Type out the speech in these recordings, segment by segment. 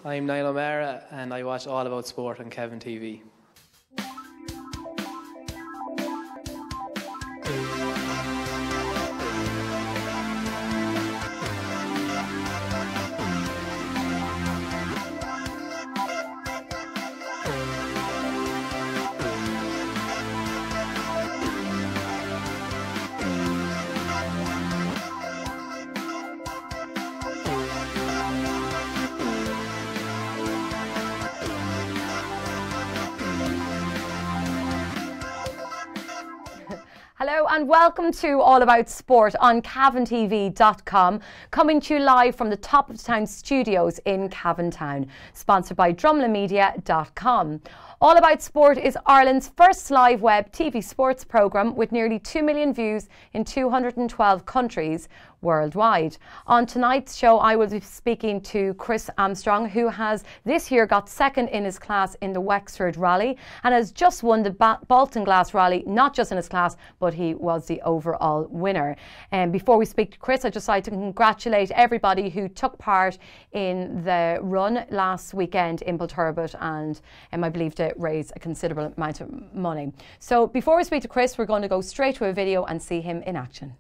I'm Niall O'Mara and I watch All About Sport on Kevin TV. Hello and welcome to All About Sport on CavanTV.com, coming to you live from the Top of the Town studios in Cavan Town, sponsored by DrumlinMedia.com. All About Sport is Ireland's first live web TV sports programme with nearly 2 million views in 212 countries worldwide. On tonight's show, I will be speaking to Chris Armstrong, who has this year got second in his class in the Wexford Rally and has just won the Bolton Glass Rally, not just in his class, but he was the overall winner. And before we speak to Chris, I'd just like to congratulate everybody who took part in the run last weekend in Belturbet, and I believe to raise a considerable amount of money. So before we speak to Chris, we're going to go straight to a video and see him in action.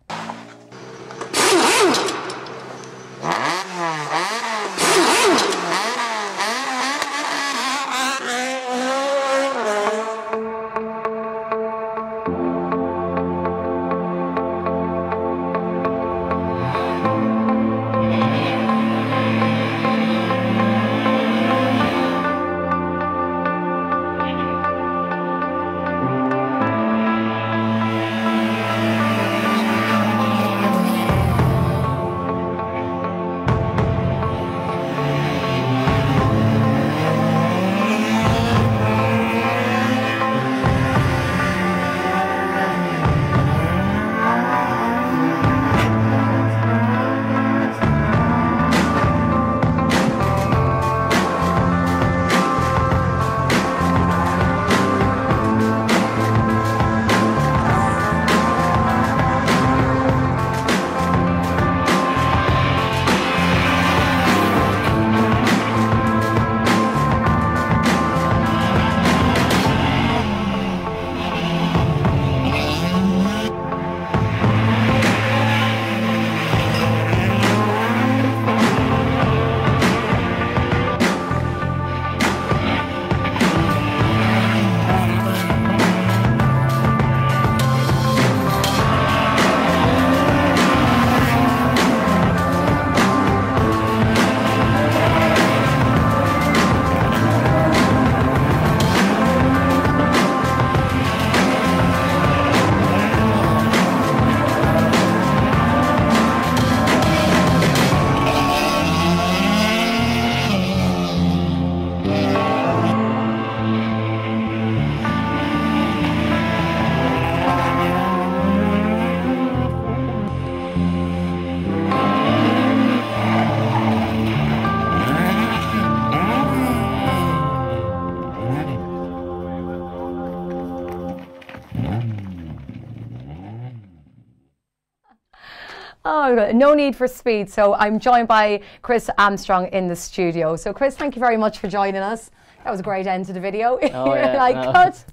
Oh, no need for speed. So I'm joined by Chris Armstrong in the studio. So Chris, thank you very much for joining us. That was a great end to the video. Oh, yeah, cut.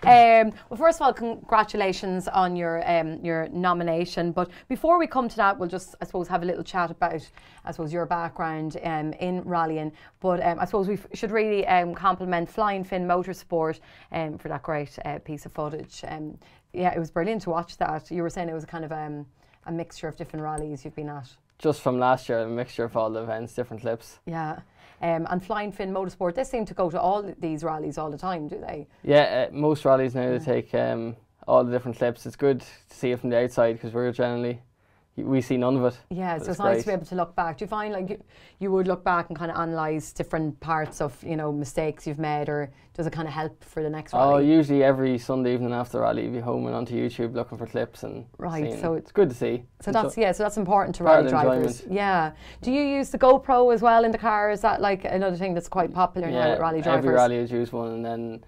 Well, first of all, congratulations on your nomination. But before we come to that, we'll just, I suppose, have a little chat about, I suppose, your background in rallying. But I suppose we should really compliment Flying Finn Motorsport for that great piece of footage. Yeah, it was brilliant to watch that. You were saying it was kind of a mixture of different rallies you've been at. Just from last year, a mixture of all the events, different clips. Yeah. And Flying Finn Motorsport, they seem to go to all these rallies all the time, do they? Yeah, most rallies now, they take all the different clips. It's good to see it from the outside because we're generally, we see none of it. Yeah, so it's nice to be able to look back. Do you find like you would look back and kind of analyse different parts of, you know, mistakes you've made, or does it kind of help for the next rally? Oh, usually every Sunday evening after the rally, you'll be home and onto YouTube looking for clips and right. So it's good to see. So that's so that's important to rally drivers. Yeah. Do you use the GoPro as well in the car? Is that like another thing that's quite popular now with rally drivers? Every rally would use one, and then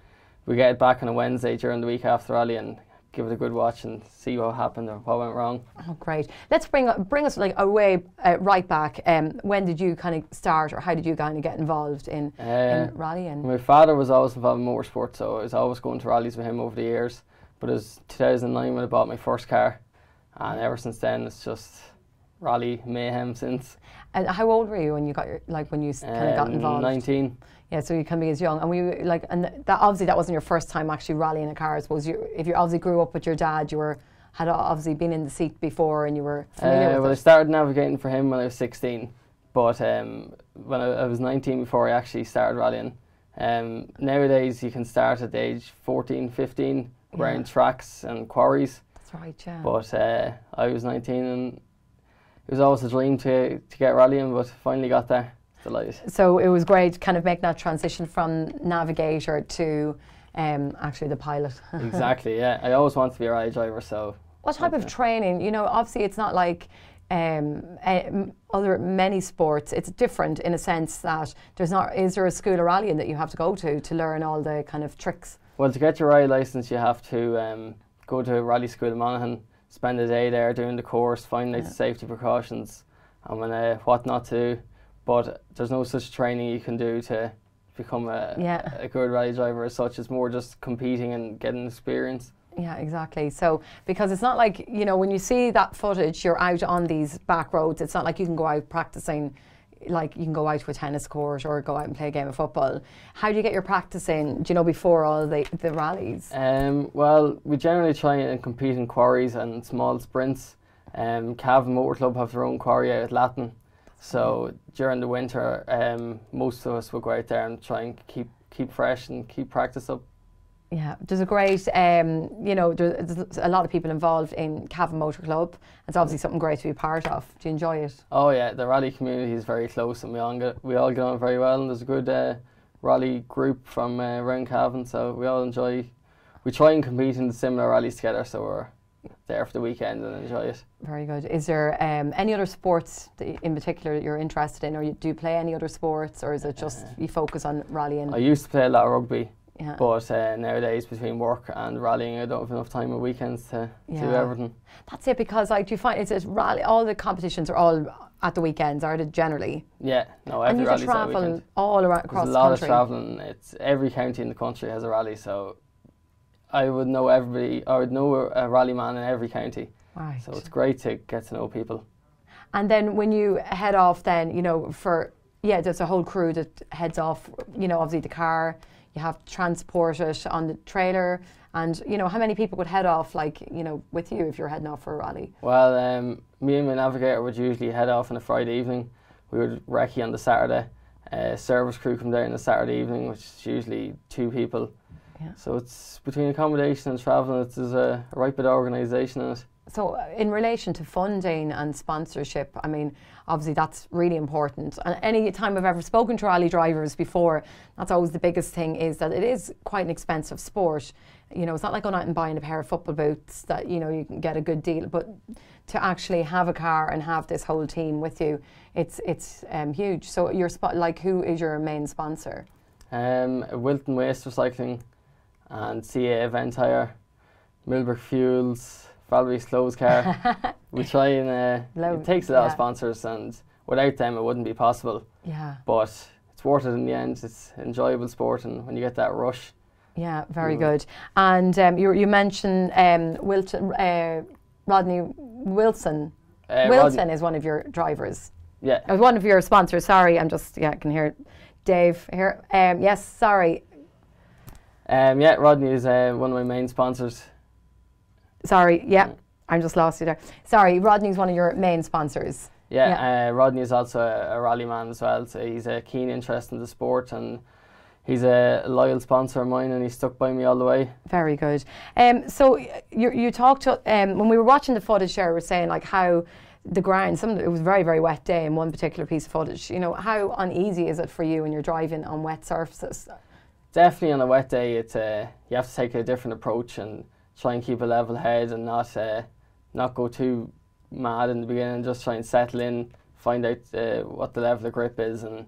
we get it back on a Wednesday during the week after the rally and give it a good watch and see what happened or what went wrong. Oh, great. Let's bring us like away right back. When did you kind of start, or how did you kind of get involved in rallying? My father was always involved in motorsport, so I was always going to rallies with him over the years. But it was 2009 when I bought my first car, and ever since then it's just rally mayhem since. And how old were you when you got when you kind of got involved? 19. Yeah, so you can be as young, and that obviously that wasn't your first time actually rallying a car. I suppose if you obviously grew up with your dad, had obviously been in the seat before, and you were familiar with it. Well, I started navigating for him when I was 16, but when I was 19 before I actually started rallying. Nowadays you can start at the age 14, 15 around tracks and quarries. That's right, yeah. But I was 19 and it was always a dream to get rallying, but finally got there. Delighted. So it was great to kind of make that transition from navigator to actually the pilot. Exactly, yeah. I always wanted to be a rally driver, so... What type of training? You know, obviously it's not like many sports. It's different in a sense that is there a school of rallying that you have to go to learn all the kind of tricks? Well, to get your rally licence you have to go to a rally school in Monaghan, spend a day there doing the course, finding out the safety precautions and what not to do. But there's no such training you can do to become a good rally driver as such. It's more just competing and getting experience. Yeah, exactly. So, because it's not like, you know, when you see that footage, you're out on these back roads, it's not like you can go out practicing, like you can go out to a tennis court or go out and play a game of football. How do you get your practice in, do you know, before all the rallies? Well, we generally try and compete in quarries and small sprints. Cavan Motor Club have their own quarry out at Latin. So during the winter, most of us will go out there and try and keep fresh and keep practice up. Yeah, there's a great, you know, there's a lot of people involved in Cavan Motor Club. It's obviously something great to be part of. Do you enjoy it? Oh yeah, the rally community is very close and we all get on very well, and there's a good rally group from around Cavan, so we try and compete in the similar rallies together, so we're there for the weekend and enjoy it. Very good. Is there any other sports that in particular you're interested in, or do you play any other sports, or is it just you focus on rallying? I used to play a lot of rugby, but nowadays between work and rallying I don't have enough time on weekends to do everything. That's it, because like, do you find rally, all the competitions are all at the weekends, are they generally? Yeah, no, every rally's at the weekend. And you travel all around across the country? There's a lot of travelling. It's every county in the country has a rally, so I would know a rally man in every county. Right. So it's great to get to know people. And then when you head off then, you know, there's a whole crew that heads off, you know, obviously the car, you have to transport it on the trailer, and, you know, how many people would head off, like, you know, with you if you're heading off for a rally? Well, me and my navigator would usually head off on a Friday evening. We would recce on the Saturday. Service crew come down on the Saturday evening, which is usually 2 people. Yeah. So it's between accommodation and travelling, there's a right bit of organisation in it. So in relation to funding and sponsorship, I mean, obviously that's really important. And any time I've ever spoken to rally drivers before, that's always the biggest thing, is that it is quite an expensive sport. You know, it's not like going out and buying a pair of football boots that, you know, you can get a good deal, but to actually have a car and have this whole team with you, it's huge. So who is your main sponsor? Wilton Waste Recycling and CA Event Hire, Millbrook Fuels, Valerie Clothes Car. We try and it takes a lot of sponsors, and without them it wouldn't be possible. Yeah. But it's worth it in the end. It's an enjoyable sport, and when you get that rush. Yeah, very good. And you mentioned Rodney Wilson. Wilson is one of your drivers. Yeah. One of your sponsors. Sorry, I can hear Dave here. Yes, sorry. Rodney is one of my main sponsors. Sorry, I just lost you there. Sorry, Rodney's one of your main sponsors. Rodney is also a rally man as well, so he's a keen interest in the sport, and he's a loyal sponsor of mine, and he's stuck by me all the way. Very good. So you talked to, when we were watching the footage there, we were saying like how the ground, it was a very, very wet day in one particular piece of footage. You know, how uneasy is it for you when you're driving on wet surfaces? Definitely on a wet day, you have to take a different approach and try and keep a level head and not go too mad in the beginning. Just try and settle in, find out what the level of grip is, and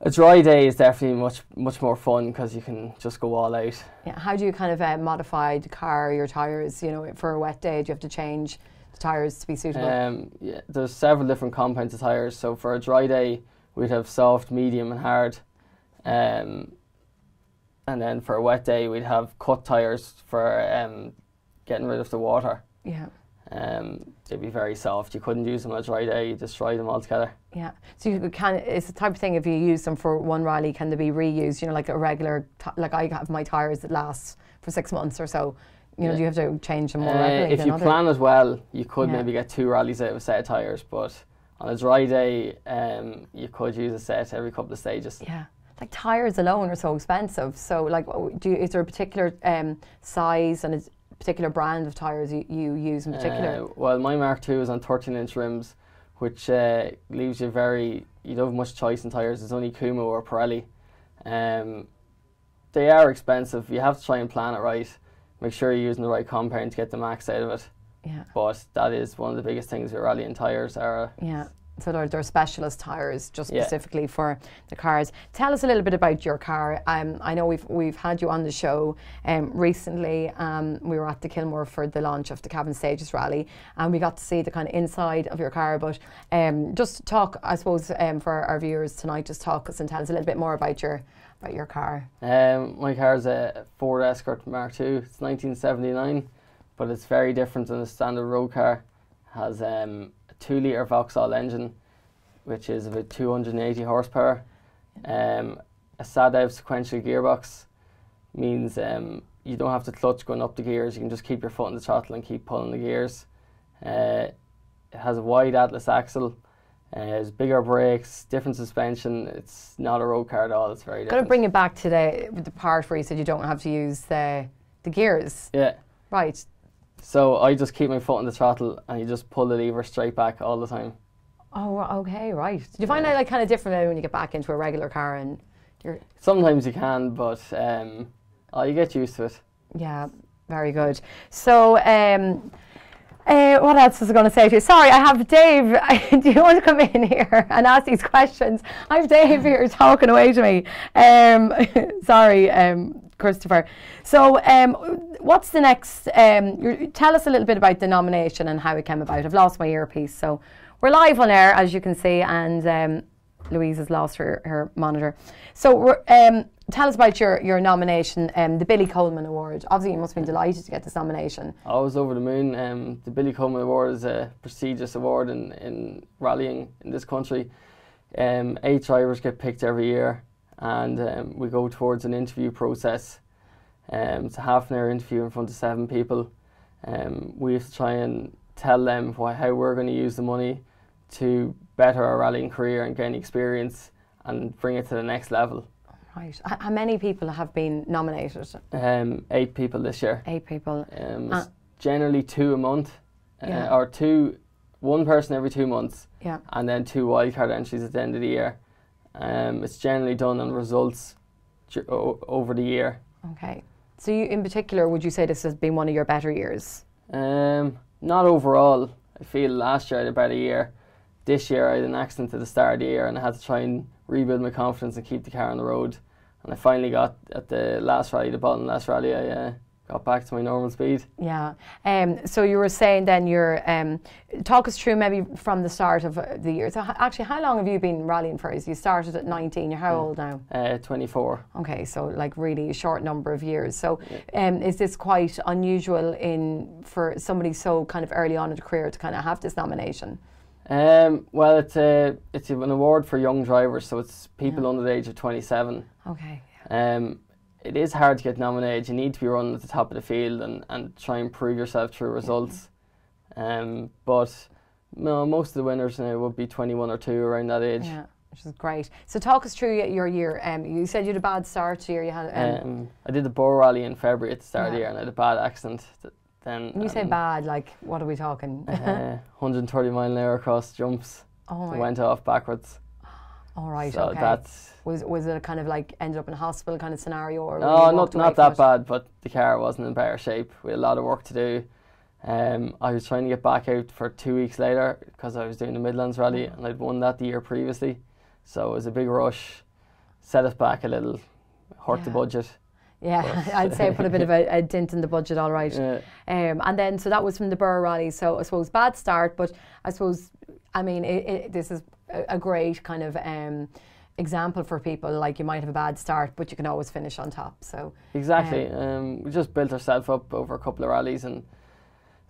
A dry day is definitely much more fun because you can just go all out. Yeah. How do you kind of modify the car, your tyres? You know, for a wet day, do you have to change the tyres to be suitable? Yeah, there's several different compounds of tyres. So for a dry day, we'd have soft, medium, and hard. And then for a wet day, we'd have cut tyres for getting rid of the water. Yeah. They'd be very soft. You couldn't use them on a dry day. You just dry them all together. Yeah. So you can. It's the type of thing. If you use them for one rally, can they be reused? You know, like a regular. Like I have my tyres that last for 6 months or so. You know, do you have to change them more regularly? If you plan it well, you could maybe get 2 rallies out of a set of tyres. But on a dry day, you could use a set every couple of stages. Yeah. Like tyres alone are so expensive. So like, is there a particular size and a particular brand of tyres you use in particular? Well, my Mark II is on 13-inch rims, which leaves you you don't have much choice in tyres. It's only Kuma or Pirelli. They are expensive. You have to try and plan it right. Make sure you're using the right compound to get the max out of it. Yeah. But that is one of the biggest things with rallying tyres are. Yeah. So they're specialist tyres just specifically for the cars. Tell us a little bit about your car. I know we've had you on the show recently. We were at the Kilmore for the launch of the Cavan Stages Rally, and we got to see the kind of inside of your car. But just talk, I suppose, for our viewers tonight, just talk us and tell us a little bit more about your car. My car is a Ford Escort Mark II. It's 1979, but it's very different than a standard road car. It has a 2-litre Vauxhall engine, which is about 280 horsepower. A SADAV sequential gearbox means you don't have to clutch going up the gears. You can just keep your foot on the throttle and keep pulling the gears. It has a wide Atlas axle. It has bigger brakes, different suspension. It's not a road car at all. It's very different. Got to bring it back to the part where you said you don't have to use the gears. Yeah. Right. So I just keep my foot on the throttle and you just pull the lever straight back all the time. Oh, okay, right. Did you find that like kind of different when you get back into a regular car and you're... Sometimes you can, but you get used to it. Yeah, very good. So, what else was I going to say to you? Sorry, I have Dave. Do you want to come in here and ask these questions? I have Dave here talking away to me. Sorry, Christopher. So, what's the next? Tell us a little bit about the nomination and how it came about. I've lost my earpiece, so we're live on air, as you can see, and Louise has lost her monitor. So, tell us about your nomination, the Billy Coleman Award. Obviously, you must have been delighted to get this nomination. I was over the moon. The Billy Coleman Award is a prestigious award in rallying in this country. 8 drivers get picked every year, and we go towards an interview process. It's a half-an-hour interview in front of 7 people. We have to try and tell them how we're going to use the money to better our rallying career and gain experience and bring it to the next level. Right. How many people have been nominated? 8 people this year. 8 people. It's generally 2 a month, or 1 person every 2 months, and then 2 wildcard entries at the end of the year. It's generally done on results over the year. Okay. So you, in particular, would you say this has been one of your better years? Not overall. I feel last year I had a better year. This year I had an accident at the start of the year and I had to try and rebuild my confidence and keep the car on the road. And I finally got, at the last rally, the bottom last rally, I got back to my normal speed. Yeah. So you were saying then talk us through maybe from the start of the year. So actually, how long have you been rallying for? You started at 19. You're how old now? 24. Okay, so like really a short number of years. So is this quite unusual for somebody so kind of early on in the career to kind of have this nomination? Well, it's an award for young drivers, so it's people under the age of 27. Okay. It is hard to get nominated. You need to be running at the top of the field and try and prove yourself through results. But no, most of the winners now would be 21 or 2 around that age. Yeah, which is great. So talk us through your year. You said you had a bad start to your year. You had I did the Bow Rally in February at the start of the year, and I had a bad accident. Then when you say bad, like what are we talking? 130 mile an hour across jumps. Oh my! Went off backwards. All right. So okay. Was it a kind of like ended up in a hospital kind of scenario, or no, not that bad, but the car wasn't in better shape. We had a lot of work to do. I was trying to get back out for 2 weeks later because I was doing the Midlands Rally and I'd won that the year previously, so it was a big rush. set us back a little, hurt the budget. Yeah, I'd say put a bit of a dent in the budget, all right. Yeah. And then, so that was from the Burr Rally. So I suppose bad start, but I suppose, I mean, this is a great kind of example for people. Like, you might have a bad start, but you can always finish on top. So exactly. We just built ourselves up over a couple of rallies and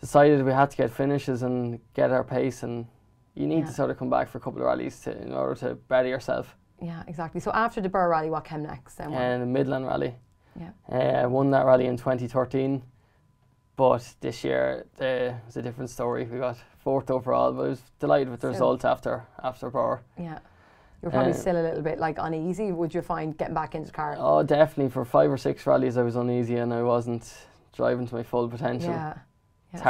decided we had to get finishes and get our pace. And you need to sort of come back for a couple of rallies in order to better yourself. Yeah, exactly. So after the Burr Rally, what came next then? And the Midland Rally. Yeah. I won that rally in 2013, but this year it was a different story. We got 4th overall, but I was delighted with the result after Burr. Yeah. You're probably still a little bit like uneasy. Would you find getting back into the car? Oh, definitely. For 5 or 6 rallies I was uneasy and I wasn't driving to my full potential. Yeah. It's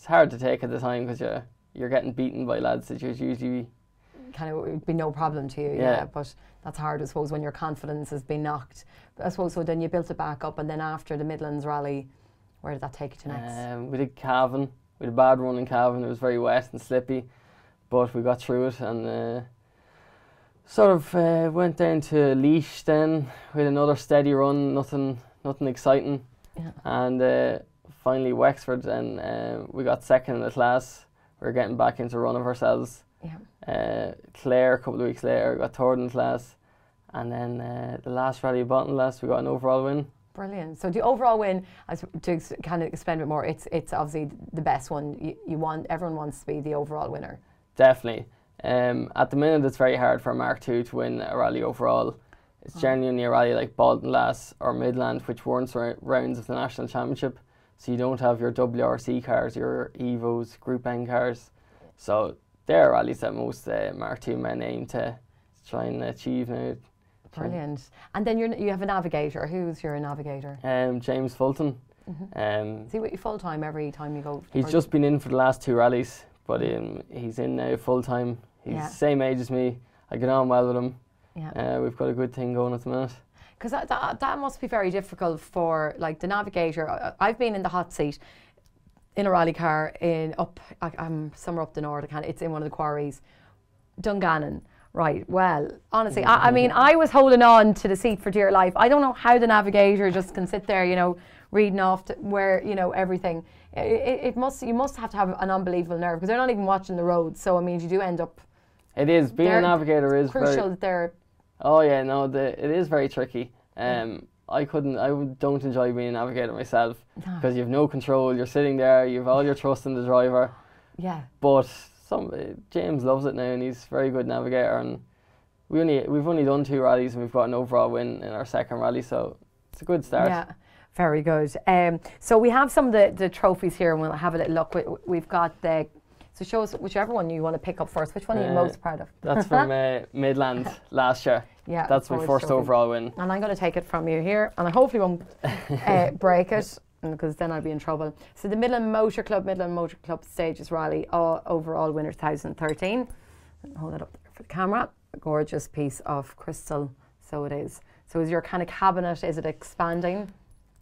hard to take at the time because you're getting beaten by lads that you'd usually kind of would be no problem to you, but that's hard, I suppose, when your confidence has been knocked. But I suppose, so then you built it back up, and then after the Midlands Rally, where did that take you to next? We did Cavan. We had a bad run in Cavan. It was very wet and slippy, but we got through it and sort of went down to Laois then. We had another steady run, nothing exciting. Yeah. And finally Wexford, and we got 2nd in the class. We were getting back into a run of ourselves. Yeah. Clare, a couple of weeks later, got 3rd in the class. And then the last rally of Bottomless, we got an overall win. Brilliant. So the overall win, to kind of explain a bit more, it's obviously the best one. Everyone wants to be the overall winner. Definitely. At the minute, it's very hard for a Mark II to win a rally overall. It's genuinely a rally like Baltonlass or Midland, which weren't rounds of the national championship. So you don't have your WRC cars, your Evos, Group N cars. So they're rallies that most Mark II men aim to try and achieve now. Brilliant. And then you have a navigator. Who's your navigator? James Fulton. Is he with you full time every time you go? He's just been in for the last 2 rallies, but he's in now full time. He's the same age as me. I get on well with him. Yeah. We've got a good thing going at the minute. Because that must be very difficult for like the navigator. I've been in the hot seat in a rally car somewhere up the north. It's in one of the quarries, Dungannon. Right, well, honestly, I mean, I was holding on to the seat for dear life. I don't know how the navigator just can sit there, reading off everything. You must have to have an unbelievable nerve because they're not even watching the road. So, I mean, you do end up... It is. Being a navigator is crucial that they're... Oh, yeah, no, it is very tricky. I don't enjoy being a navigator myself because you have no control. You're sitting there, you have all your trust in the driver. Yeah. But... James loves it now and he's a very good navigator, and we've only done 2 rallies and we've got an overall win in our 2nd rally, so it's a good start. Yeah, very good. So we have some of the trophies here and we'll have a little look. We've got so show us whichever one you want to pick up first. Which one are you most proud of? That's from Midland last year. Yeah, that's my first overall win. And I'm going to take it from you here and I hopefully won't break it, because then I'll be in trouble. So the Midland Motor Club Stages Rally overall winner 2013. Hold it up there for the camera. A gorgeous piece of crystal, so it is. So is your kind of cabinet, is it expanding?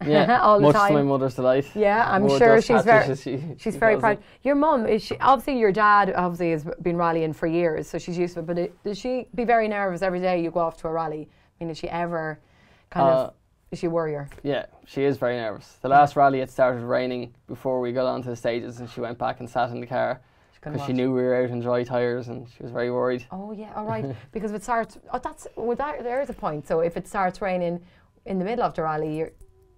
Yeah, all the much time? To my mother's delight. Yeah, I'm sure she's very proud. Your mum, obviously your dad obviously has been rallying for years, so she's used to it, but does she be very nervous every day you go off to a rally? I mean, is she ever kind of... Is she a worrier? Yeah, she is very nervous. The last rally, it started raining before we got onto the stages and she went back and sat in the car because she knew we were out on dry tyres and she was very worried. Oh yeah, all right. Because if it starts, there is a point. So if it starts raining in the middle of the rally,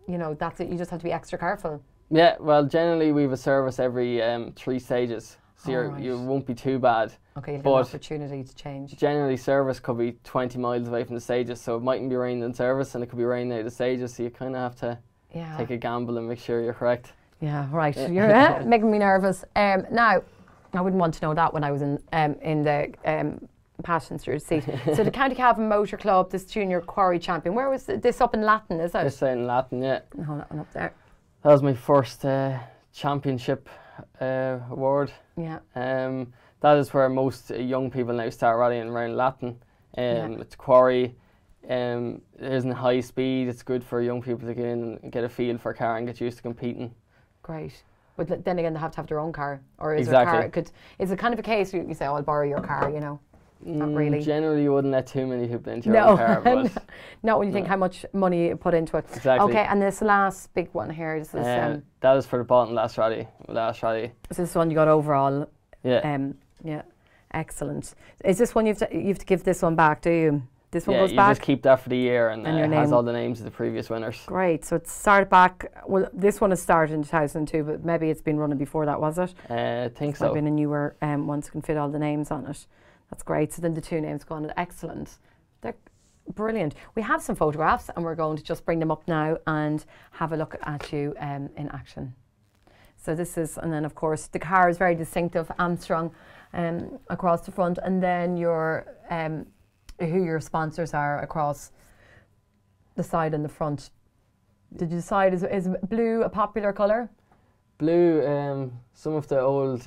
that's it. You just have to be extra careful. Yeah, well, generally we have a service every 3 stages. So you won't be too bad. Okay, you'll get an opportunity to change. Generally, service could be 20 miles away from the stages, so it mightn't be raining in service and it could be raining out of the stages, so you kind of have to take a gamble and make sure you're correct. Yeah, right. You're making me nervous. Now, I wouldn't want to know that when I was in the passenger seat. So the County Cavan Motor Club, this junior quarry champion, where was this up in Latin, is it? It's in Latin, yeah. Hold that one up there. That was my first championship award. Yeah. That is where most young people now start rallying around Latin. It's quarry. It isn't high speed. It's good for young people to get in and get a feel for a car and get used to competing. Great. But then again, they have to have their own car. Or is there a car? Is it kind of a case where you say, I'll borrow your car, Not really. Generally, you wouldn't let too many people into your own car. But not when you think how much money you put into it. Exactly. Okay, and this last big one here. This is, that was for the bottom last rally. Is this one you got overall? Yeah. Yeah. Excellent. Is this one you have to give this one back? Do you? This one goes back. Yeah, you just keep that for the year, and it has all the names of the previous winners. Great. So it started back. Well, this one has started in 2002, but maybe it's been running before that, was it? I think so. I've been a newer ones who can fit all the names on it. That's great. So then the two names go on it. Excellent. They're brilliant. We have some photographs, and we're going to just bring them up now and have a look at you in action. So this is, and then of course the car is very distinctive, Armstrong across the front, and then your who your sponsors are across the side and the front. Did you decide, is blue a popular colour? Blue, some of the old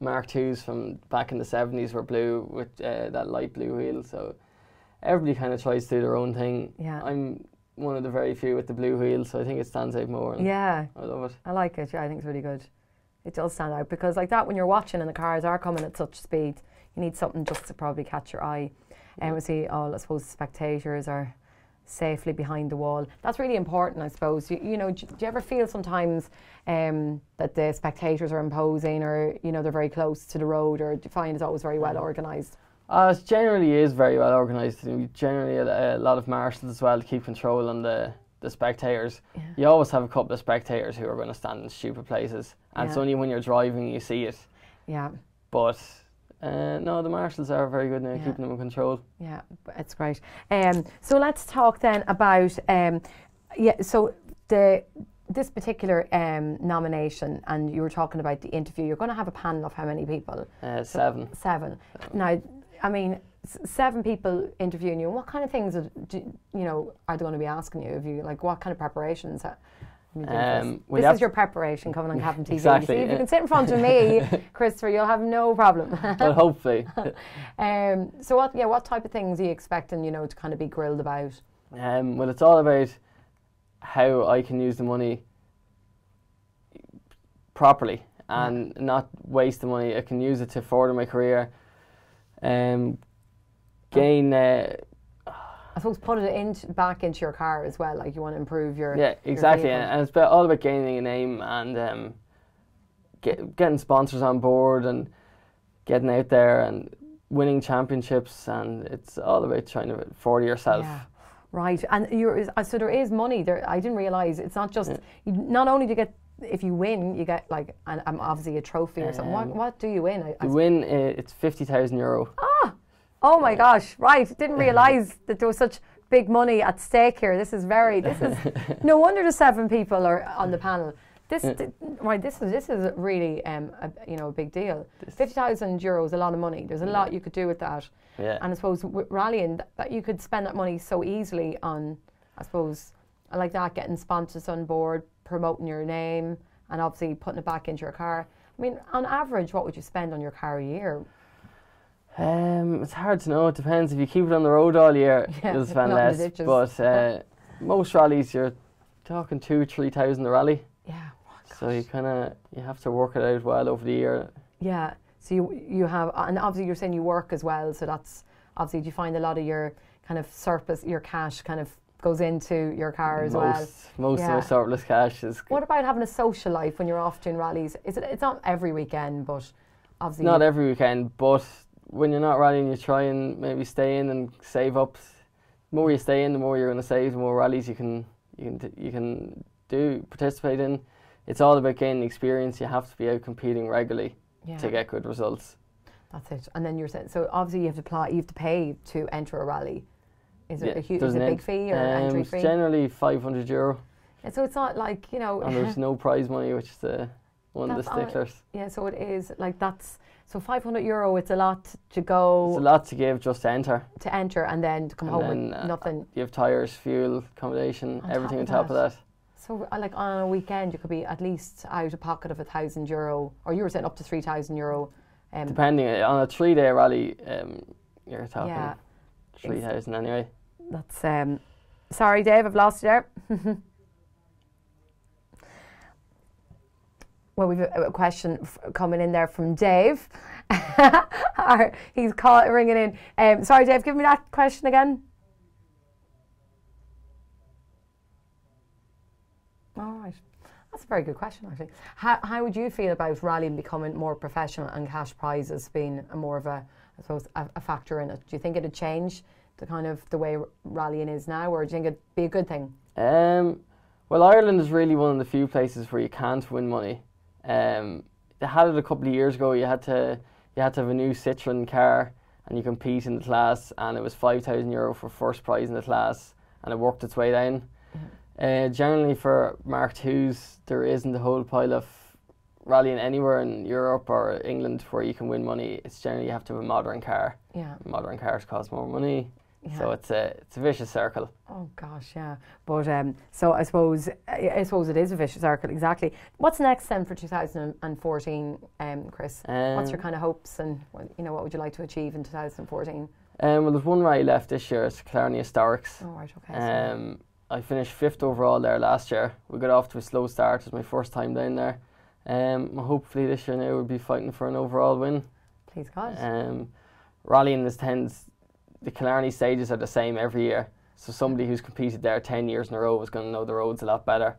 Mark IIs from back in the 70s were blue with that light blue wheel, so everybody kind of tries to do their own thing. Yeah. I'm one of the very few with the blue wheel, so I think it stands out more. Yeah. I love it. I like it, yeah, I think it's really good. It does stand out, because like that, when you're watching and the cars are coming at such speed, you need something just to probably catch your eye. And we see all, I suppose, spectators are safely behind the wall. That's really important, I suppose. You know, do you ever feel sometimes that the spectators are imposing, or, you know, they're very close to the road, or do you find it's always very well organised? It generally is very well organised. Generally a lot of marshals as well to keep control on the spectators. Yeah. You always have a couple of spectators who are going to stand in stupid places, and it's only when you're driving you see it. Yeah. But no, the marshals are very good now, keeping them in control. Yeah, it's great. So let's talk then about so this particular nomination, and you were talking about the interview. You're going to have a panel of how many people? 7. 7. Now, I mean, 7 people interviewing you. What kind of things are they going to be asking you? Have you, like, what kind of preparations? This is your preparation coming on Cavan TV. Exactly. See, if you can sit in front of me, Christopher, you'll have no problem. Well, hopefully. So what type of things are you expecting, to kind of be grilled about? Well, it's all about how I can use the money properly and not waste the money. I can use it to further my career, gain. I suppose put it back into your car as well. Like, you want to improve your exactly, your and it's all about gaining a name and getting sponsors on board and getting out there and winning championships, and it's all about trying to further yourself. Yeah. Right, and so there is money there. I didn't realise it's not just not only do you get, if you win, you get like obviously a trophy or something. What do you win? You win. It's €50,000. Oh my gosh! Right, didn't realise that there was such big money at stake here. This is no wonder the 7 people are on the panel. This is really a big deal. €50,000 is a lot of money. There's a lot you could do with that. Yeah. And I suppose with rallying, that you could spend that money so easily on, I suppose, like that, getting sponsors on board, promoting your name, and obviously putting it back into your car. I mean, on average, what would you spend on your car a year? It's hard to know. It depends. If you keep it on the road all year, you'll spend less. But most rallies, you're talking 2,000–3,000 a rally. Yeah. So you have to work it out well over the year. Yeah. So you have, and obviously you're saying you work as well. So that's obviously, do you find a lot of your kind of surplus, your cash kind of goes into your car as well? Most of my surplus cash is. What about having a social life when you're off doing rallies? It's not every weekend, but obviously. Not every weekend, but when you're not rallying, you try and maybe stay in and save up. The more you stay in, the more you're going to save. The more rallies you can participate in. It's all about gaining experience. You have to be out competing regularly to get good results. That's it. And then you're saying, so obviously you have to pay to enter a rally. Is it a big fee or entry fee? It's generally €500. And so it's not like, and there's no prize money, which is one of the sticklers. So it is like so €500. It's a lot to go. It's a lot to give just to enter. To enter, and then to come home with nothing. You have tyres, fuel, accommodation, everything on top of that. So, like, on a weekend, you could be at least out of pocket of €1,000, or you were saying up to €3,000. Depending on a 3-day rally, you're talking 3,000 anyway. That's sorry, Dave, I've lost you there. Well, we've a question coming in there from Dave. He's ringing in. Sorry, Dave, give me that question again. All right. That's a very good question, actually. How would you feel about rallying becoming more professional and cash prizes being more of a, I suppose, a factor in it? Do you think it'd change the kind of the way rallying is now, or do you think it'd be a good thing? Well, Ireland is really one of the few places where you can't win money. They had it a couple of years ago. You had to have a new Citroen car, and you compete in the class, and it was €5,000 for first prize in the class, and it worked its way down. Generally for Mark IIs, there isn't a whole pile of rallying anywhere in Europe or England where you can win money. It's generally you have to have a modern car. Yeah. Modern cars cost more money. Yeah. So it's a vicious circle. Oh gosh, yeah. But so I suppose it is a vicious circle, exactly. What's next then for 2014, Chris? What's your kind of hopes, and what would you like to achieve in 2014? Well, there's one rally left this year. It's Killarney Historics. Oh right, okay. I finished 5th overall there last year. We got off to a slow start. It was my first time down there. Hopefully this year now we'll be fighting for an overall win. Please God. Rallying the Killarney stages are the same every year. So somebody who's competed there 10 years in a row is going to know the roads a lot better.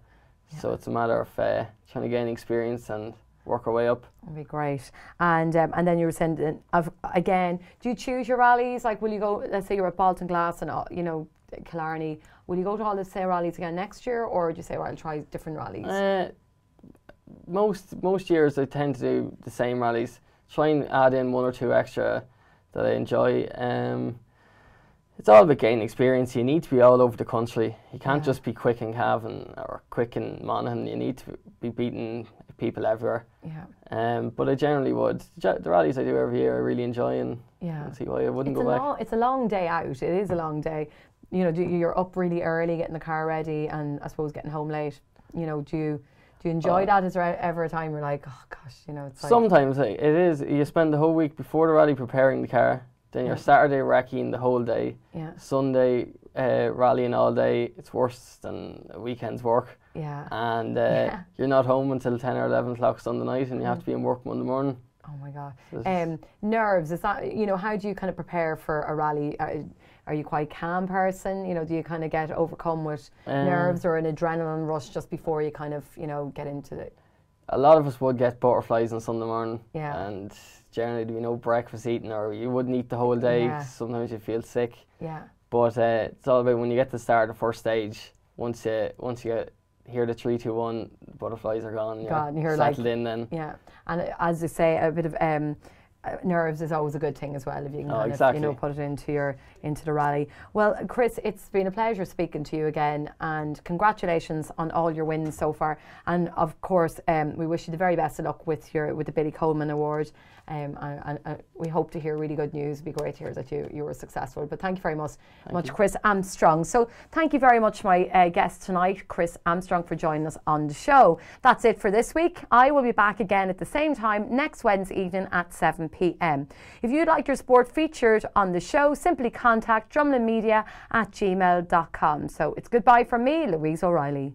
Yeah. So it's a matter of trying to gain experience and work our way up. That'd be great. And then you were saying, again, do you choose your rallies? Like, will you go, let's say you're at Bolton Glass and, Killarney, will you go to all the same rallies again next year, or do you say, well, I'll try different rallies? Most years I tend to do the same rallies. Try and add in one or two extra that I enjoy. It's all about gaining experience. You need to be all over the country. You can't just be quick in Cavan or quick in Monaghan. You need to be beating people everywhere. Yeah. But I generally would. The rallies I do every year I really enjoy, and see why I wouldn't go back. It's a long day out. It is a long day. You're up really early, getting the car ready, and I suppose getting home late. Do you enjoy that? Is there ever a time you're like, oh gosh, it's like... Sometimes it is. You spend the whole week before the rally preparing the car, then your Saturday wrecking the whole day, Sunday rallying all day. It's worse than a weekend's work. Yeah. And you're not home until 10 or 11 o'clock Sunday night, and you have to be in work Monday morning. Oh my God. Nerves, is that, how do you kind of prepare for a rally? Are you quite a calm person? Do you kind of get overcome with nerves or an adrenaline rush just before you kind of, get into it? A lot of us would get butterflies on Sunday morning. Yeah. And generally there'd be no breakfast eating, or you wouldn't eat the whole day. Yeah. Sometimes you feel sick. Yeah. But it's all about when you get to the start of the first stage, once you hear the 3, 2, 1, the butterflies are gone. You're settled in then. Yeah. And as they say, a bit of nerves is always a good thing as well, if you can put it into the rally. Well, Chris, it's been a pleasure speaking to you again, and congratulations on all your wins so far. And of course, we wish you the very best of luck with the Billy Coleman Award. And we hope to hear really good news. It'd be great to hear that you were successful. But thank you very much, Chris Armstrong. So thank you very much, my guest tonight, Chris Armstrong, for joining us on the show. That's it for this week. I will be back again at the same time next Wednesday evening at 7 p.m. If you'd like your sport featured on the show, simply contact drumlinmedia@gmail.com. So it's goodbye from me, Louise O'Reilly.